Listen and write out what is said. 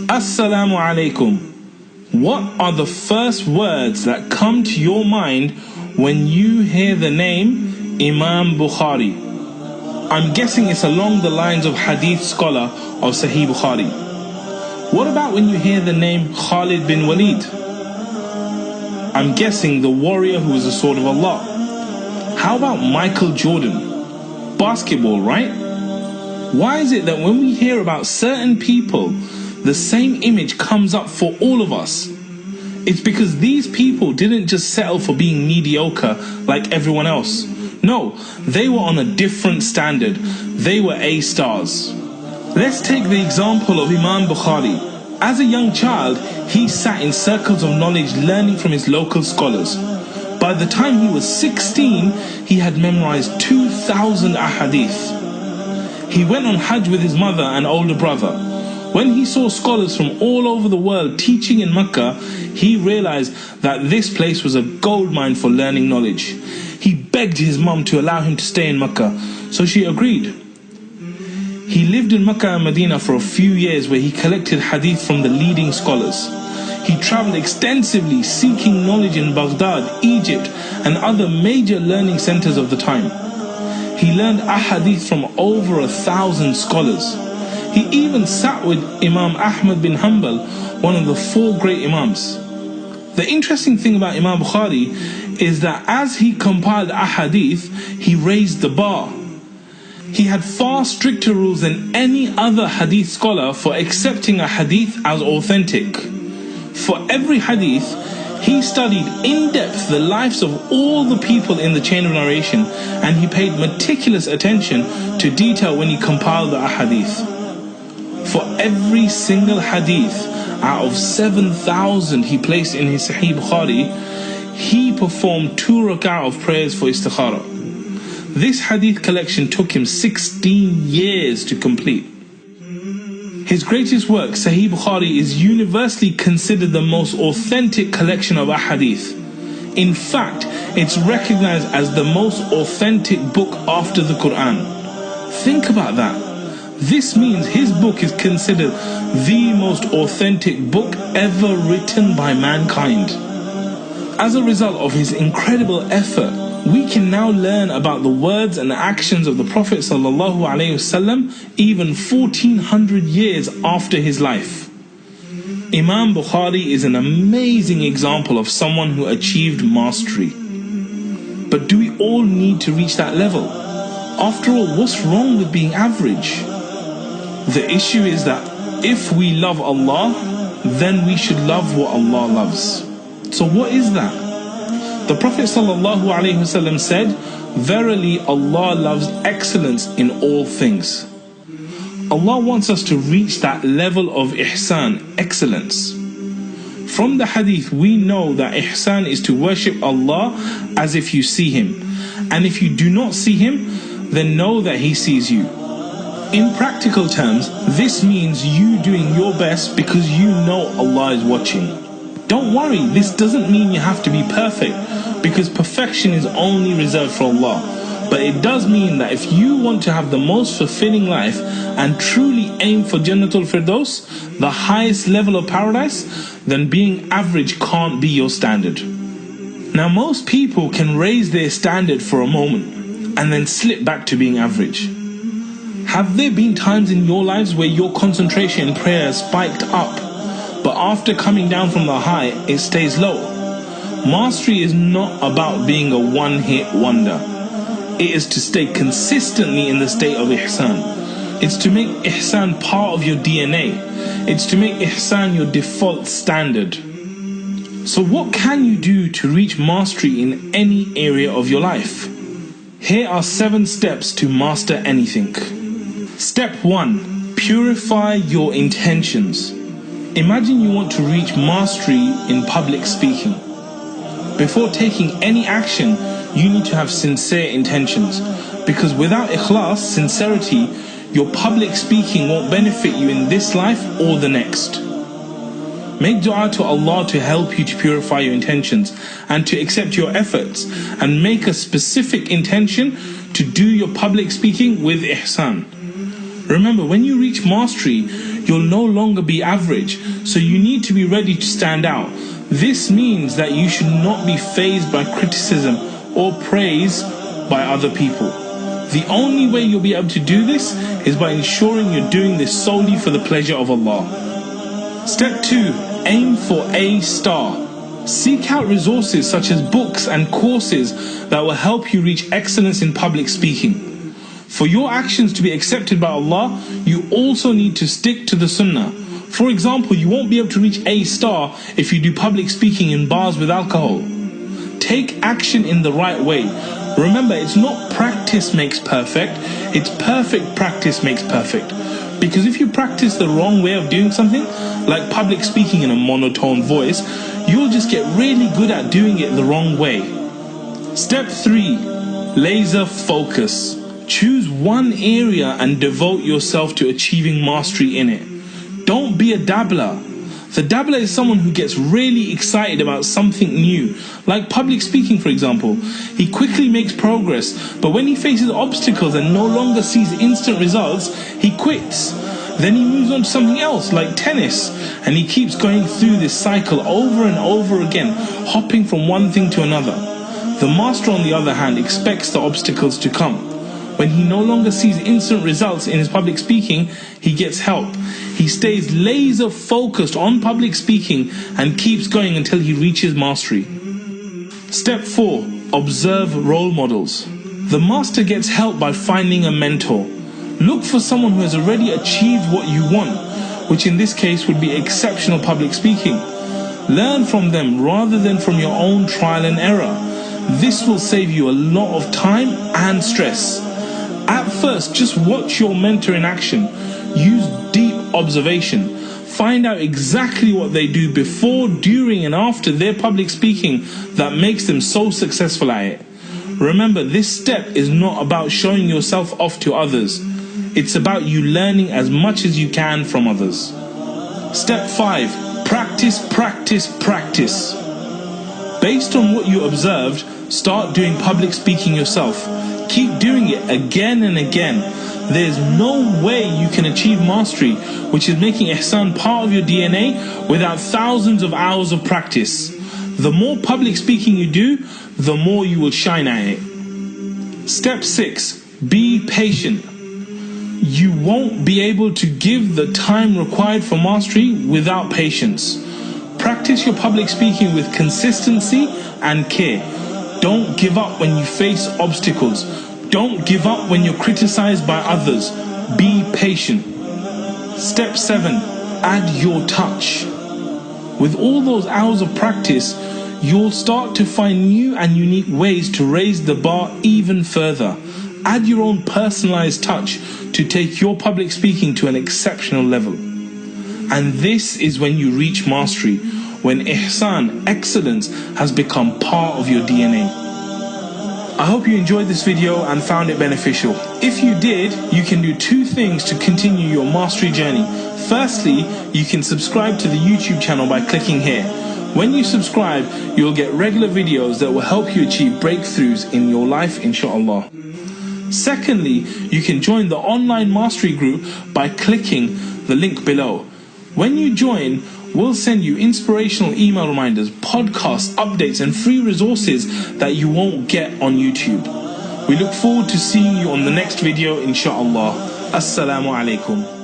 Assalamu alaikum. What are the first words that come to your mind when you hear the name Imam Bukhari? I'm guessing it's along the lines of hadith scholar of Sahih Bukhari. What about when you hear the name Khalid bin Walid? I'm guessing the warrior who was the sword of Allah. How about Michael Jordan? Basketball, right? Why is it that when we hear about certain people, the same image comes up for all of us? It's because these people didn't just settle for being mediocre like everyone else. No, they were on a different standard. They were A-stars. Let's take the example of Imam Bukhari. As a young child, he sat in circles of knowledge learning from his local scholars. By the time he was 16, he had memorized 2,000 ahadith. He went on Hajj with his mother and older brother. When he saw scholars from all over the world teaching in Mecca, he realized that this place was a goldmine for learning knowledge. He begged his mum to allow him to stay in Mecca, so she agreed. He lived in Mecca and Medina for a few years where he collected hadith from the leading scholars. He traveled extensively seeking knowledge in Baghdad, Egypt and other major learning centers of the time. He learned ahadith from over 1,000 scholars. He even sat with Imam Ahmad bin Hanbal, one of the four great Imams. The interesting thing about Imam Bukhari is that as he compiled ahadith, he raised the bar. He had far stricter rules than any other hadith scholar for accepting a hadith as authentic. For every hadith, he studied in depth the lives of all the people in the chain of narration, and he paid meticulous attention to detail when he compiled the ahadith. For every single hadith out of 7,000 he placed in his Sahih Bukhari, he performed 2 rak'ah of prayers for istikhara. This hadith collection took him 16 years to complete. His greatest work, Sahih Bukhari, is universally considered the most authentic collection of ahadith. In fact, it's recognized as the most authentic book after the Quran. Think about that. This means his book is considered the most authentic book ever written by mankind. As a result of his incredible effort, we can now learn about the words and actions of the Prophet ﷺ even 1400 years after his life. Imam Bukhari is an amazing example of someone who achieved mastery. But do we all need to reach that level? After all, what's wrong with being average? The issue is that if we love Allah, then we should love what Allah loves. So what is that? The Prophet ﷺ said, "Verily Allah loves excellence in all things." Allah wants us to reach that level of ihsan, excellence. From the hadith we know that ihsan is to worship Allah as if you see Him. And if you do not see Him, then know that He sees you. In practical terms, this means you doing your best because you know Allah is watching. Don't worry, this doesn't mean you have to be perfect, because perfection is only reserved for Allah. But it does mean that if you want to have the most fulfilling life and truly aim for Jannatul Firdaus, the highest level of paradise, then being average can't be your standard. Now most people can raise their standard for a moment and then slip back to being average. Have there been times in your lives where your concentration in prayer spiked up, but after coming down from the high, it stays low? Mastery is not about being a one-hit wonder. It is to stay consistently in the state of ihsan. It's to make ihsan part of your DNA. It's to make ihsan your default standard. So what can you do to reach mastery in any area of your life? Here are 7 steps to master anything. Step 1. Purify your intentions. Imagine you want to reach mastery in public speaking. Before taking any action, you need to have sincere intentions, because without ikhlas, sincerity, your public speaking won't benefit you in this life or the next. Make dua to Allah to help you to purify your intentions and to accept your efforts, and make a specific intention to do your public speaking with ihsan. Remember, when you reach mastery, you'll no longer be average, so you need to be ready to stand out. This means that you should not be fazed by criticism or praise by other people. The only way you'll be able to do this is by ensuring you're doing this solely for the pleasure of Allah. Step 2. Aim for A star. Seek out resources such as books and courses that will help you reach excellence in public speaking. For your actions to be accepted by Allah, you also need to stick to the Sunnah. For example, you won't be able to reach A star if you do public speaking in bars with alcohol. Take action in the right way. Remember, it's not practice makes perfect, it's perfect practice makes perfect. Because if you practice the wrong way of doing something, like public speaking in a monotone voice, you'll just get really good at doing it the wrong way. Step 3. Laser focus. Choose one area and devote yourself to achieving mastery in it. Don't be a dabbler. The dabbler is someone who gets really excited about something new, like public speaking for example. He quickly makes progress, but when he faces obstacles and no longer sees instant results, he quits. Then he moves on to something else, like tennis, and he keeps going through this cycle over and over again, hopping from one thing to another. The master, on the other hand, expects the obstacles to come. When he no longer sees instant results in his public speaking, he gets help. He stays laser focused on public speaking and keeps going until he reaches mastery. Step 4. Observe role models. The master gets help by finding a mentor. Look for someone who has already achieved what you want, which in this case would be exceptional public speaking. Learn from them rather than from your own trial and error. This will save you a lot of time and stress. At first, just watch your mentor in action. Use deep observation. Find out exactly what they do before, during and after their public speaking that makes them so successful at it. Remember, this step is not about showing yourself off to others. It's about you learning as much as you can from others. Step 5. Practice, practice, practice. Based on what you observed, start doing public speaking yourself. Keep doing it again and again. There's no way you can achieve mastery, which is making ihsan part of your DNA, without thousands of hours of practice. The more public speaking you do, the more you will shine at it. Step 6. Be patient. You won't be able to give the time required for mastery without patience. Practice your public speaking with consistency and care. Don't give up when you face obstacles. Don't give up when you're criticized by others. Be patient. Step 7. Add your touch. With all those hours of practice, you'll start to find new and unique ways to raise the bar even further. Add your own personalized touch to take your public speaking to an exceptional level. And this is when you reach mastery, when ihsan, excellence, has become part of your DNA. I hope you enjoyed this video and found it beneficial. If you did, you can do 2 things to continue your mastery journey. Firstly, you can subscribe to the YouTube channel by clicking here. When you subscribe, you'll get regular videos that will help you achieve breakthroughs in your life, inshallah. Secondly, you can join the online mastery group by clicking the link below. When you join, we'll send you inspirational email reminders, podcasts, updates and free resources that you won't get on YouTube. We look forward to seeing you on the next video, inshallah. Assalamu alaikum.